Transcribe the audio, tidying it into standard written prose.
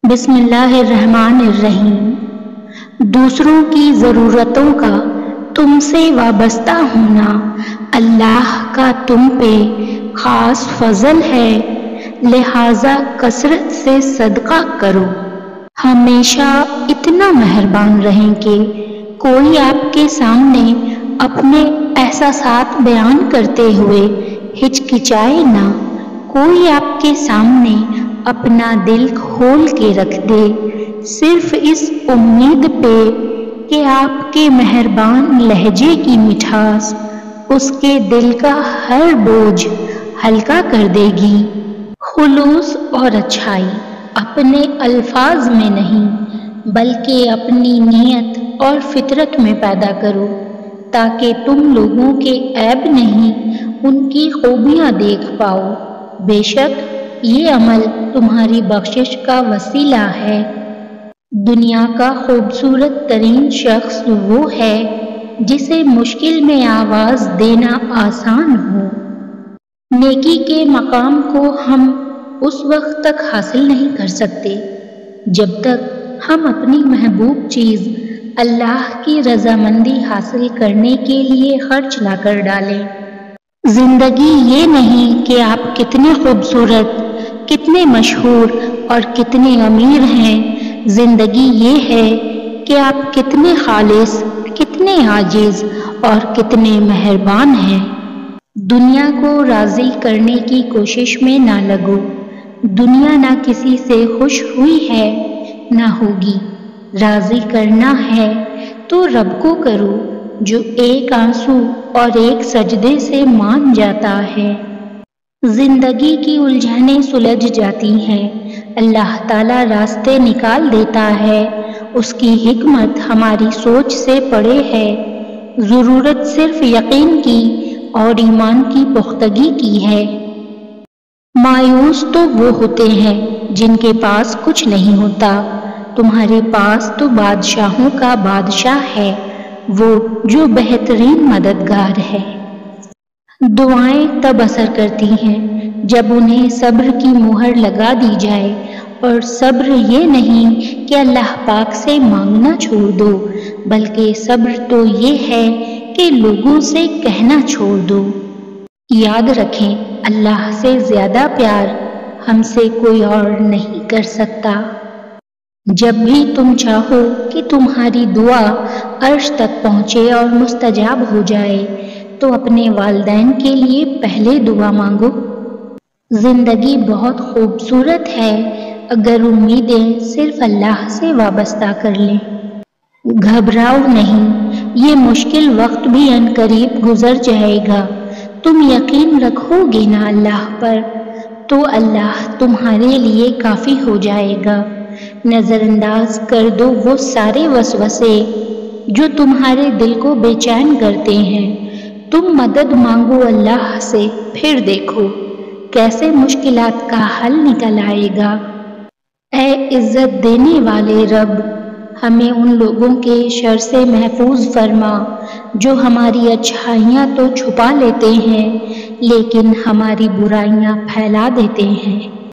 بسم اللہ الرحمن الرحیم۔ دوسروں کی ضرورتوں کا تم سے وابستہ ہونا اللہ کا تم پہ خاص فضل ہے، لہٰذا کثرت سے صدقہ کرو۔ ہمیشہ اتنا مہربان رہیں کہ کوئی آپ کے سامنے اپنے احساسات بیان کرتے ہوئے ہچکچائے نہ، کوئی آپ کے سامنے اپنا دل کھول کے رکھ دے، صرف اس امید پہ کہ آپ کے مہربان لہجے کی مٹھاس اس کے دل کا ہر بوجھ ہلکا کر دے گی۔ خلوص اور اچھائی اپنے الفاظ میں نہیں بلکہ اپنی نیت اور فطرت میں پیدا کرو، تاکہ تم لوگوں کے عیب نہیں ان کی خوبیاں دیکھ پاؤ۔ بے شک یہ عمل تمہاری بخشش کا وسیلہ ہے۔ دنیا کا خوبصورت ترین شخص وہ ہے جسے مشکل میں آواز دینا آسان ہو۔ نیکی کے مقام کو ہم اس وقت تک حاصل نہیں کر سکتے جب تک ہم اپنی محبوب چیز اللہ کی رضامندی حاصل کرنے کے لیے خرچ نہ کر ڈالیں۔ زندگی یہ نہیں کہ آپ کتنے خوبصورت، کتنے مشہور اور کتنے امیر ہیں، زندگی یہ ہے کہ آپ کتنے خالص، کتنے عاجز اور کتنے مہربان ہیں۔ دنیا کو راضی کرنے کی کوشش میں نہ لگو، دنیا نہ کسی سے خوش ہوئی ہے نہ ہوگی۔ راضی کرنا ہے تو رب کو کرو جو ایک آنسو اور ایک سجدے سے مان جاتا ہے۔ زندگی کی الجھنیں سلجھ جاتی ہیں، اللہ تعالیٰ راستے نکال دیتا ہے، اس کی حکمت ہماری سوچ سے پرے ہے۔ ضرورت صرف یقین کی اور ایمان کی پختگی کی ہے۔ مایوس تو وہ ہوتے ہیں جن کے پاس کچھ نہیں ہوتا، تمہارے پاس تو بادشاہوں کا بادشاہ ہے، وہ جو بہترین مددگار ہے۔ دعائیں تب اثر کرتی ہیں جب انہیں صبر کی مہر لگا دی جائے، اور صبر یہ نہیں کہ اللہ پاک سے مانگنا چھوڑ دو، بلکہ صبر تو یہ ہے کہ لوگوں سے کہنا چھوڑ دو۔ یاد رکھیں، اللہ سے زیادہ پیار ہم سے کوئی اور نہیں کر سکتا۔ جب بھی تم چاہو کہ تمہاری دعا عرش تک پہنچے اور مستجاب ہو جائے تو اپنے والدین کے لیے پہلے دعا مانگو۔ زندگی بہت خوبصورت ہے اگر امیدیں صرف اللہ سے وابستہ کر لیں۔ گھبراؤ نہیں، یہ مشکل وقت بھی عنقریب گزر جائے گا۔ تم یقین رکھو گے نا اللہ پر تو اللہ تمہارے لیے کافی ہو جائے گا۔ نظر انداز کر دو وہ سارے وسوسے جو تمہارے دل کو بے چین کرتے ہیں۔ تم مدد مانگو اللہ سے، پھر دیکھو کیسے مشکلات کا حل نکل آئے گا۔ اے عزت دینے والے رب، ہمیں ان لوگوں کے شر سے محفوظ فرما جو ہماری اچھائیاں تو چھپا لیتے ہیں لیکن ہماری برائیاں پھیلا دیتے ہیں۔